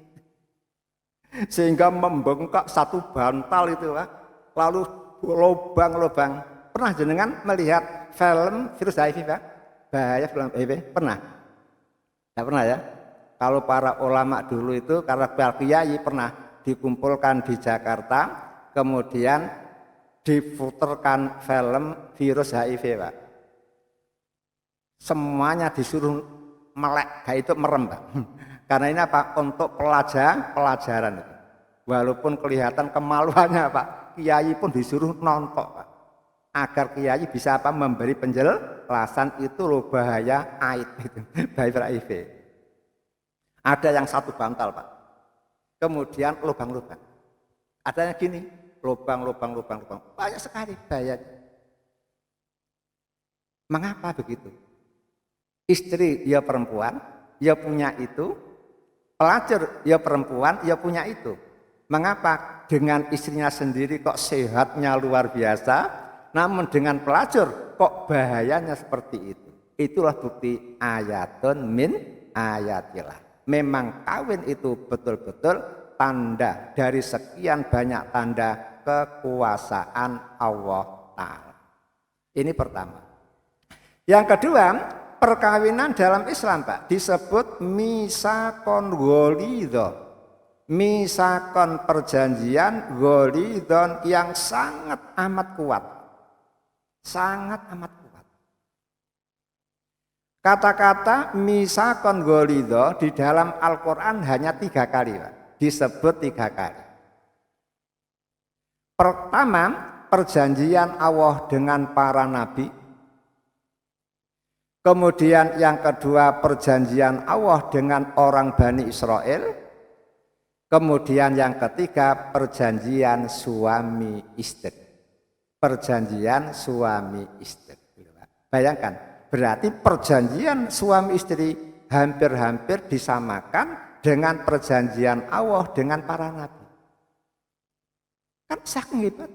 Sehingga membengkak 1 bantal itu Pak. Lalu lubang-lubang. Pernah jenengan melihat film virus HIV Pak? Bahaya film HIV? Pernah? Tidak pernah ya? Kalau para ulama dulu itu karena kiai pernah dikumpulkan di Jakarta, kemudian diputarkan film virus HIV Pak. Semuanya disuruh melek, itu merem Pak. Karena ini apa? Untuk pelajaran. Walaupun kelihatan kemaluannya Pak, kiai pun disuruh nonton Pak. Agar kiai bisa apa? Memberi penjelasan itu loh bahaya AIDS itu, bahaya HIV. Ada yang 1 bantal Pak. Kemudian lubang-lubang. Ada yang gini, lubang. Banyak sekali bahayanya. Mengapa begitu? Istri ya perempuan, ya punya itu. Pelacur ya perempuan, ya punya itu. Mengapa dengan istrinya sendiri kok sehatnya luar biasa, namun dengan pelacur kok bahayanya seperti itu? Itulah bukti ayatun min ayatillah. Memang kawin itu betul-betul tanda dari sekian banyak tanda kekuasaan Allah Ta'ala. Ini pertama. Yang kedua, perkawinan dalam Islam, Pak, disebut misakon gholidho. Misakon perjanjian gholidhon yang sangat amat kuat. Sangat amat kuat. Kata-kata misakon gholidho di dalam Al-Quran hanya 3 kali, Pak. Disebut 3 kali. Pertama, perjanjian Allah dengan para nabi. Kemudian yang kedua, perjanjian Allah dengan orang Bani Israel. Kemudian yang ketiga, perjanjian suami istri. Perjanjian suami istri. Bayangkan, berarti perjanjian suami istri hampir-hampir disamakan dengan perjanjian Allah dengan para nabi. Kan saking hebat.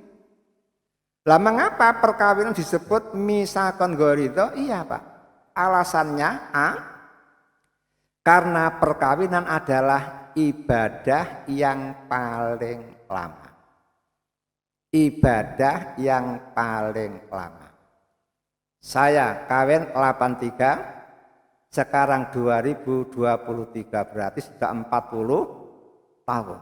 Lah mengapa perkawinan disebut misakon gholidho? Iya, Pak. Alasannya A, karena perkawinan adalah ibadah yang paling lama. Ibadah yang paling lama. Saya kawin 83, sekarang 2023, berarti sudah 40 tahun.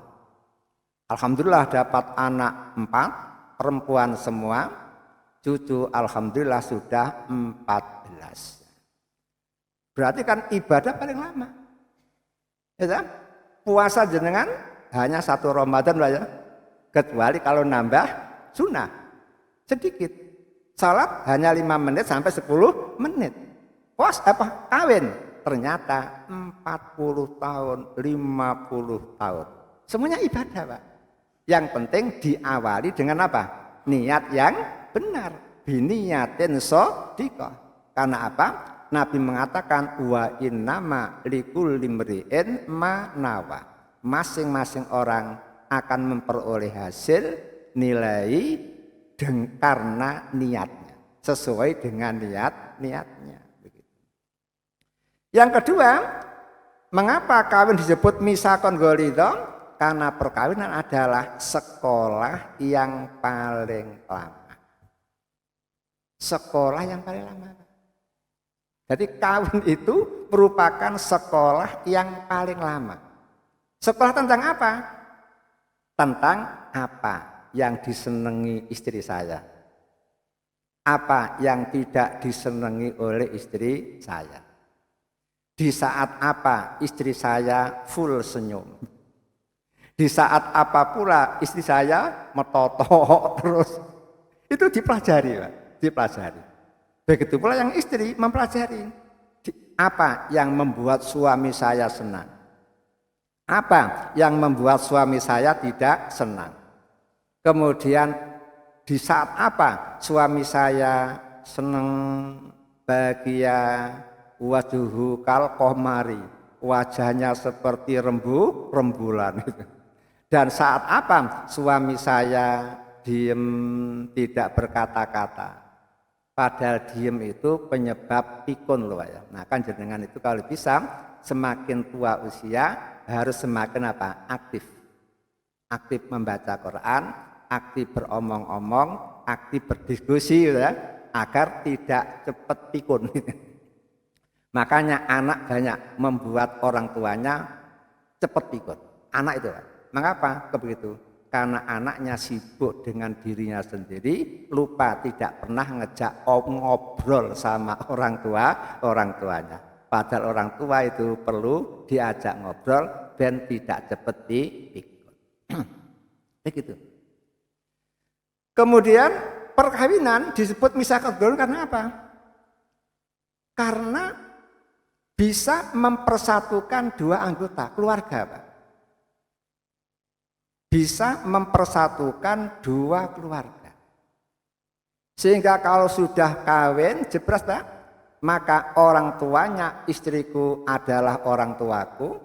Alhamdulillah dapat anak 4, perempuan semua, cucu alhamdulillah sudah 14. Berarti kan ibadah paling lama. Ya, puasa jenengan hanya 1 Ramadan lah ya. Kecuali kalau nambah sunnah sedikit. Salat hanya 5 menit sampai 10 menit. Kawin ternyata 40 tahun, 50 tahun. Semuanya ibadah, Pak. Yang penting diawali dengan apa? Niat yang benar. Biniyatin shodiqah. Karena apa? Nabi mengatakan wa innama likulli imri'in ma nawa. Masing-masing orang akan memperoleh hasil nilai karena niatnya, sesuai dengan niatnya. Begitu. Yang kedua, mengapa kawin disebut misakon gholidho? Karena perkawinan adalah sekolah yang paling lama. Sekolah yang paling lama. Jadi kawin itu merupakan sekolah yang paling lama. Sekolah tentang apa? Tentang apa yang disenangi istri saya. Apa yang tidak disenangi oleh istri saya. Di saat apa istri saya full senyum. Di saat apa pula istri saya metotok terus. Itu dipelajari, Pak. Dipelajari. Begitu pula yang istri mempelajari apa yang membuat suami saya senang, apa yang membuat suami saya tidak senang. Kemudian di saat apa suami saya senang, bahagia, wajuhu kal qamari, wajahnya seperti rembulan. Dan saat apa suami saya diem tidak berkata-kata. Padahal diem itu penyebab pikun loh ya. Nah kan jenengan itu kalau bisa semakin tua usia harus semakin apa? Aktif. Aktif membaca Quran, aktif beromong-omong, aktif berdiskusi ya, agar tidak cepat pikun. Makanya anak banyak membuat orang tuanya cepat pikun. Anak itu, mengapa begitu? Karena anaknya sibuk dengan dirinya sendiri, lupa tidak pernah ngejak ngobrol sama orang tuanya. Padahal orang tua itu perlu diajak ngobrol dan tidak cepat pikun. Begitu. Kemudian perkawinan disebut misakon gholidho karena apa? Karena bisa mempersatukan 2 anggota keluarga, Pak. bisa mempersatukan dua keluarga. Sehingga kalau sudah kawin, jebres tak? Maka orang tuanya istriku adalah orang tuaku,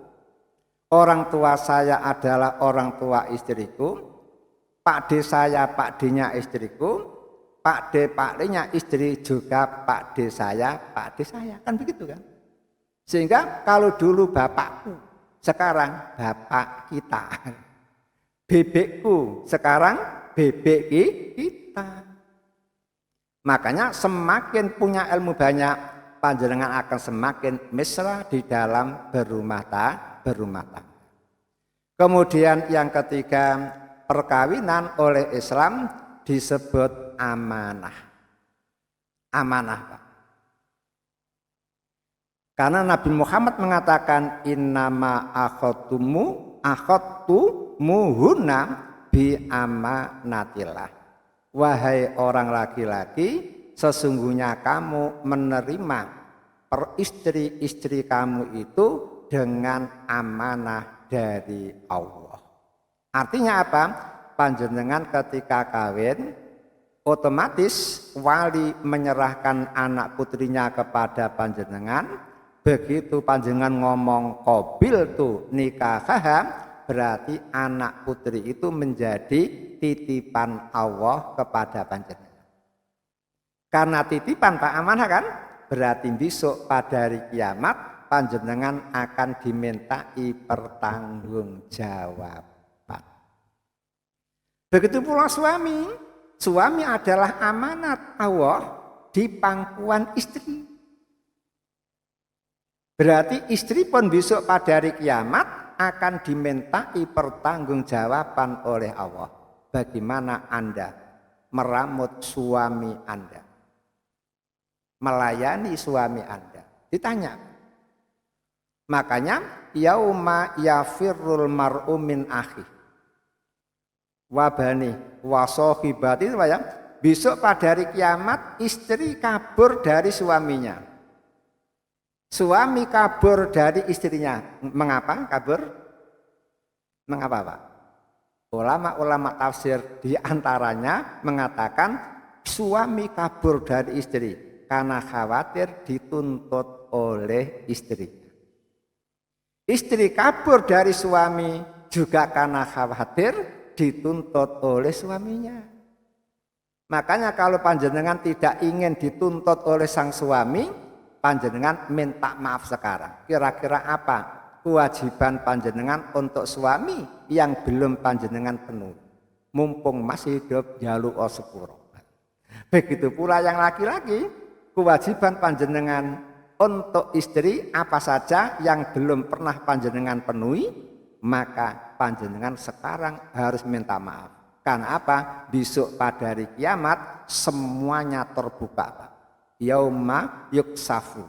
orang tua saya adalah orang tua istriku, Pak D saya Pak D-nya istriku, Pak D Pak D-nya istri juga Pak D saya Pak D saya, kan begitu kan? Sehingga kalau dulu bapakku, sekarang bapak kita, bebekku, sekarang bebek kita. Makanya semakin punya ilmu banyak, panjenengan akan semakin mesra di dalam berumah tangga. Kemudian yang ketiga, perkawinan oleh Islam disebut amanah. Amanah, Pak. Karena Nabi Muhammad mengatakan innama akhadtumuhunna bi amanatillah. Wahai orang laki-laki, sesungguhnya kamu menerima peristri-istri kamu itu dengan amanah dari Allah. Artinya apa? Panjenengan ketika kawin, otomatis wali menyerahkan anak putrinya kepada panjenengan. Begitu panjenengan ngomong qabil tu nikahah, berarti anak putri itu menjadi titipan Allah kepada panjenengan. Karena titipan Pak amanah kan, berarti besok pada hari kiamat panjenengan akan dimintai pertanggungjawaban. Begitu pula suami. Suami adalah amanat Allah di pangkuan istri. Berarti istri pun besok pada hari kiamat akan dimintai pertanggungjawaban oleh Allah. Bagaimana Anda meramut suami Anda, melayani suami Anda? Ditanya. Makanya yauma yafirrul mar'u min akhi wa bani wa sahibati, besok pada hari kiamat istri kabur dari suaminya. Suami kabur dari istrinya. Mengapa kabur? Mengapa, Pak? Ulama-ulama tafsir diantaranya mengatakan suami kabur dari istri karena khawatir dituntut oleh istri. Istri kabur dari suami juga karena khawatir dituntut oleh suaminya. Makanya kalau panjenengan tidak ingin dituntut oleh sang suami, panjenengan minta maaf sekarang. Kira-kira apa kewajiban panjenengan untuk suami yang belum panjenengan penuhi? Mumpung masih hidup jaluk sepuro. Begitu pula yang laki-laki, kewajiban panjenengan untuk istri apa saja yang belum pernah panjenengan penuhi, maka panjenengan sekarang harus minta maaf. Karena apa? Besok pada hari kiamat semuanya terbuka, Pak. Yauma yuksafu,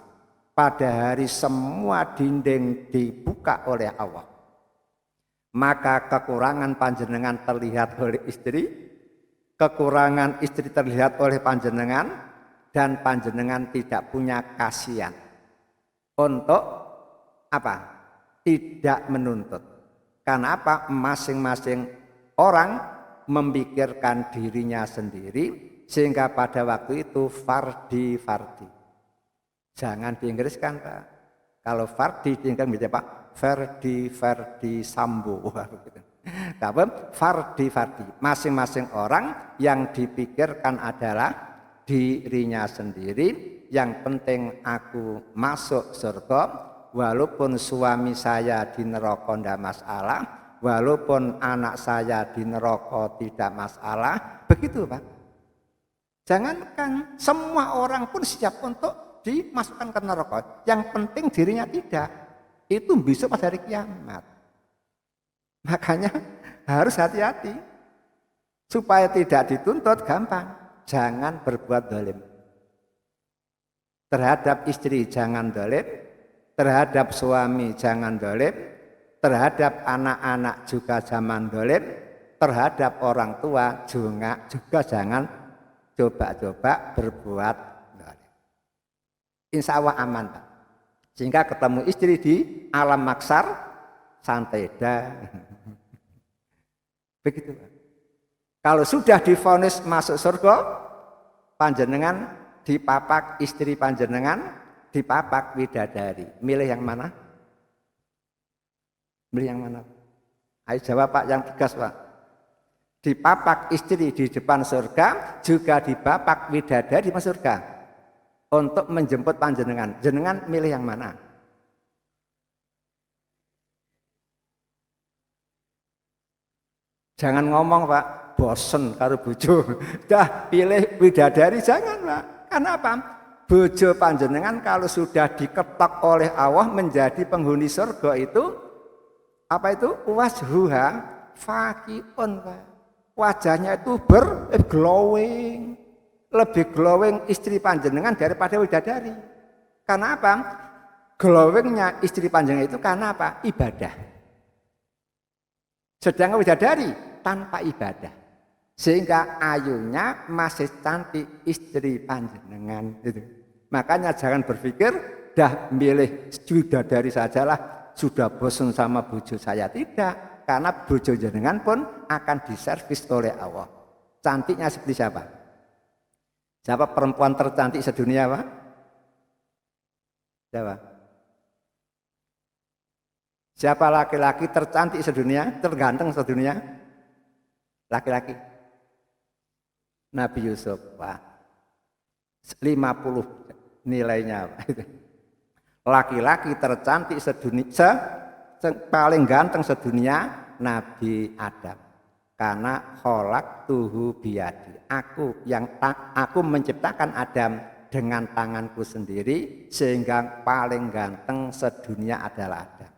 pada hari semua dinding dibuka oleh Allah. Maka kekurangan panjenengan terlihat oleh istri, kekurangan istri terlihat oleh panjenengan, dan panjenengan tidak punya kasihan untuk apa? Tidak menuntut. Karena apa? Masing-masing orang memikirkan dirinya sendiri, sehingga pada waktu itu fardi. Jangan diinggriskan, Pak. Kalau fardi diinggriskan menjadi Pak Ferdi Sambo. Tapi fardi. Masing-masing orang yang dipikirkan adalah dirinya sendiri. Yang penting aku masuk surga, walaupun suami saya di neraka tidak masalah, walaupun anak saya di neraka tidak masalah. Begitu, Pak. Jangankan semua orang pun siap untuk dimasukkan ke neraka. Yang penting dirinya tidak. Itu besok pada hari kiamat. Makanya harus hati-hati. Supaya tidak dituntut gampang. Jangan berbuat zalim. Terhadap istri jangan zalim. Terhadap suami jangan zalim. Terhadap anak-anak juga jangan zalim. Terhadap orang tua juga jangan coba-coba berbuat zalim. Insya Allah aman, Pak. Sehingga ketemu istri di alam maksar santai dah. Begitu Pak. Kalau sudah divonis masuk surga, panjenengan dipapak istri panjenengan, dipapak bidadari. Milih yang mana? Milih yang mana? Ayo jawab Pak, yang tegas Pak. Dipapak istri di depan surga, juga dipapak bidadari di surga untuk menjemput panjenengan. Jenengan milih yang mana? Jangan ngomong Pak, bosen karo bojo. Dah pilih bidadari, jangan Pak. Karena apa? Bojo panjenengan kalau sudah diketok oleh Allah menjadi penghuni surga itu, apa itu? Wajhuha faqiun Pak. Wajahnya itu glowing, lebih glowing istri panjenengan daripada bidadari. Karena apa? Glowingnya istri panjenengan itu karena apa? Ibadah. Sedangkan bidadari tanpa ibadah, sehingga ayunya masih cantik istri panjenengan itu. Makanya jangan berpikir dah milih bidadari sajalah, sudah bosan sama bojo saya. Tidak. Karena bojo jenengan pun akan diservis oleh Allah. Cantiknya seperti siapa? Siapa perempuan tercantik sedunia Pak? Siapa? Siapa laki-laki tercantik sedunia, terganteng sedunia? Laki-laki. Nabi Yusuf Pak. 50 nilainya Pak. Laki-laki tercantik sedunia, paling ganteng sedunia Nabi Adam. Karena kholak tuhu biadi. Aku menciptakan Adam dengan tanganku sendiri, sehingga paling ganteng sedunia adalah Adam.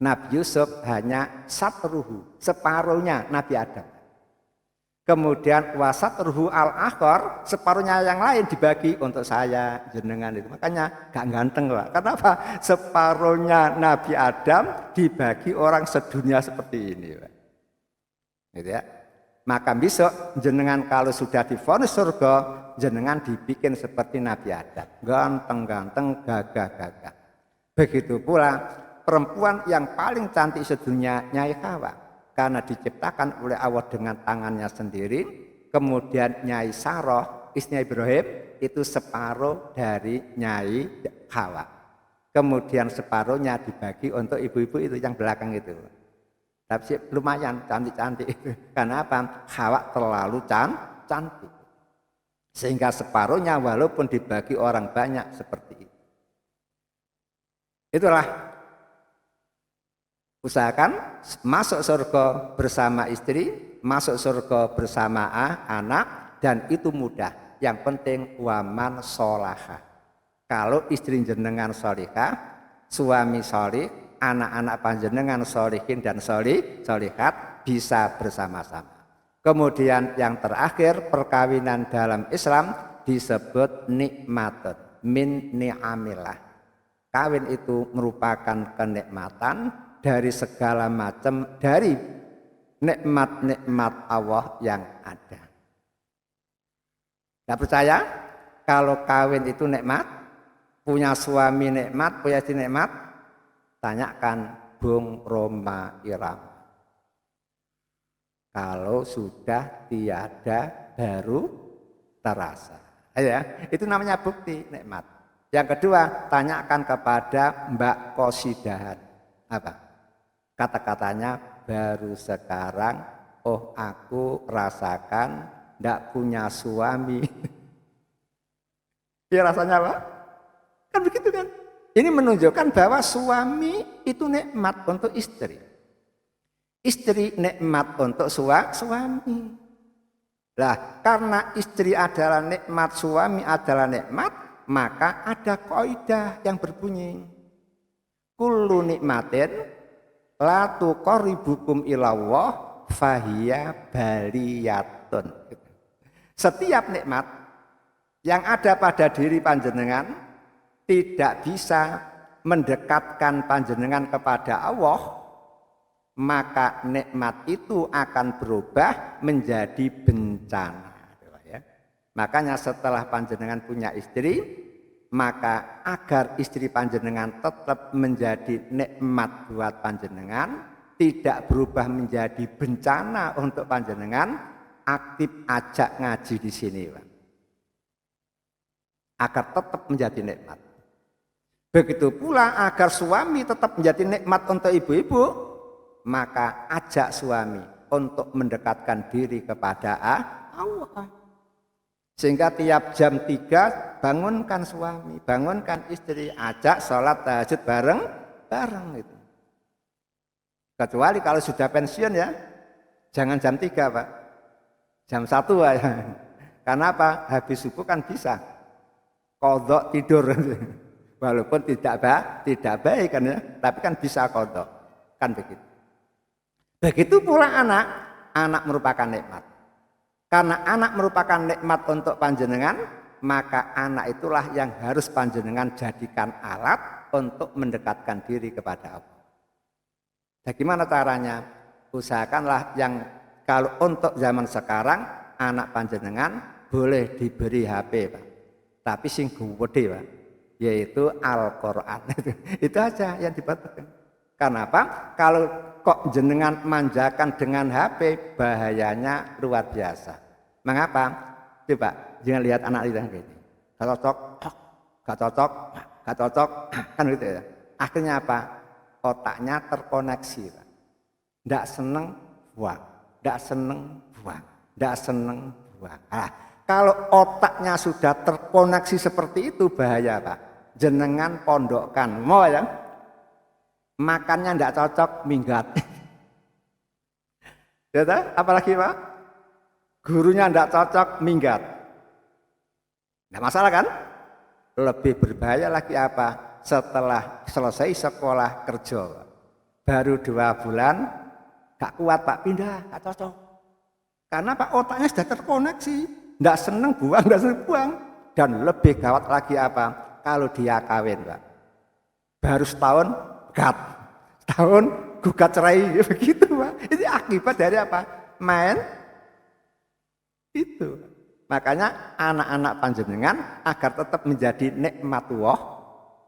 Nabi Yusuf hanya satruhu, separuhnya Nabi Adam. Kemudian wasatruhu al-akhor, separuhnya yang lain dibagi untuk saya, jenengan itu. Makanya gak ganteng Pak. Kenapa? Separuhnya Nabi Adam dibagi orang sedunia seperti ini Pak. Gitu ya. Maka besok jenengan kalau sudah divonis surga, jenengan dibikin seperti Nabi Adam, ganteng-ganteng, gagah-gagah. Begitu pula perempuan yang paling cantik sedunia Nyai Hawa, karena diciptakan oleh Allah dengan tangannya sendiri. Kemudian Nyai Saroh, istri Ibrahim, itu separuh dari Nyai Hawa. Kemudian separuhnya dibagi untuk ibu-ibu itu yang belakang itu. Tapi lumayan cantik-cantik itu. Karena apa? Hawa terlalu cantik. Sehingga separuhnya walaupun dibagi orang banyak seperti itu. Itulah. Usahakan masuk surga bersama istri, masuk surga bersama anak, dan itu mudah. Yang penting waman sholaha. Kalau istri jenengan sholihah, suami sholih, anak-anak panjenengan sholihin dan sholihat, bisa bersama-sama. Kemudian yang terakhir, perkawinan dalam Islam disebut nikmatun min ni'amillah. Kawin itu merupakan kenikmatan dari segala macam, dari nikmat-nikmat Allah yang ada. Tidak percaya? Kalau kawin itu nikmat, punya suami nikmat, punya istri nikmat, tanyakan Bung Roma Irama. Kalau sudah tiada baru terasa. Ya, itu namanya bukti nikmat. Yang kedua, tanyakan kepada Mbak Kosidahan. Apa? Kata-katanya baru sekarang, oh aku rasakan tidak punya suami. Ya rasanya apa? Kan begitu kan? Ini menunjukkan bahwa suami itu nikmat untuk istri. Istri nikmat untuk suami. Lah, karena istri adalah nikmat, suami adalah nikmat, maka ada kaidah yang berbunyi kullu nikmatin la tuqarribukum ilallah fahiya baliyatun. Setiap nikmat yang ada pada diri panjenengan tidak bisa mendekatkan panjenengan kepada Allah, maka nikmat itu akan berubah menjadi bencana. Makanya setelah panjenengan punya istri, maka agar istri panjenengan tetap menjadi nikmat buat panjenengan, tidak berubah menjadi bencana untuk panjenengan, aktif ajak ngaji di sini, Pak. Agar tetap menjadi nikmat. Begitu pula agar suami tetap menjadi nikmat untuk ibu-ibu, maka ajak suami untuk mendekatkan diri kepada Allah. Sehingga tiap jam 3 bangunkan suami, bangunkan istri, ajak sholat tahajud bareng itu. Kecuali kalau sudah pensiun ya, jangan jam 3 Pak, jam 1 ya. Karena apa? Habis subuh kan bisa qadha tidur, walaupun tidak baik kan ya, tapi kan bisa qadha, kan begitu. Begitu pula anak merupakan nikmat. Karena anak merupakan nikmat untuk panjenengan, maka anak itulah yang harus panjenengan jadikan alat untuk mendekatkan diri kepada Allah. Bagaimana caranya? Usahakanlah yang kalau untuk zaman sekarang anak panjenengan boleh diberi HP, Pak. Tapi sing gede, Pak, yaitu Al-Qur'an. Itu aja yang dibutuhkan. Kenapa? Kalau kok jenengan manjakan dengan HP, bahayanya luar biasa. Mengapa? Coba jangan lihat anak itu gini. Gak cocok, kan gitu ya. Akhirnya apa? Otaknya terkoneksi, Pak. Nggak seneng buang, nggak seneng buang, nggak seneng buang. Kalau otaknya sudah terkoneksi seperti itu bahaya, Pak. Jenengan pondokkan, mau ya? Makannya nggak cocok, minggat. Ya, apalagi Pak? Gurunya nggak cocok, minggat. Nggak masalah kan? Lebih berbahaya lagi apa? Setelah selesai sekolah kerja, baru 2 bulan gak kuat Pak, pindah, gak cocok. Karena Pak otaknya sudah terkoneksi, nggak seneng buang, nggak seneng buang. Dan lebih gawat lagi apa? Kalau dia kawin, Pak, baru setahun setahun gugat cerai, begitu Pak. Ini akibat dari apa? Main itu. Makanya anak-anak panjenengan agar tetap menjadi nikmatullah,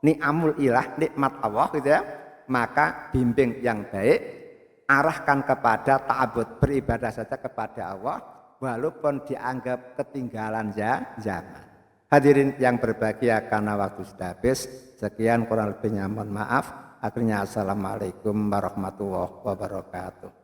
ni'amul ilah, nikmat Allah gitu ya, maka bimbing yang baik, arahkan kepada ta'abud, beribadah saja kepada Allah walaupun dianggap ketinggalan zaman. Hadirin yang berbahagia, karena waktu sudah habis, sekian kurang lebihnya mohon maaf. Akhirnya assalamualaikum warahmatullahi wabarakatuh.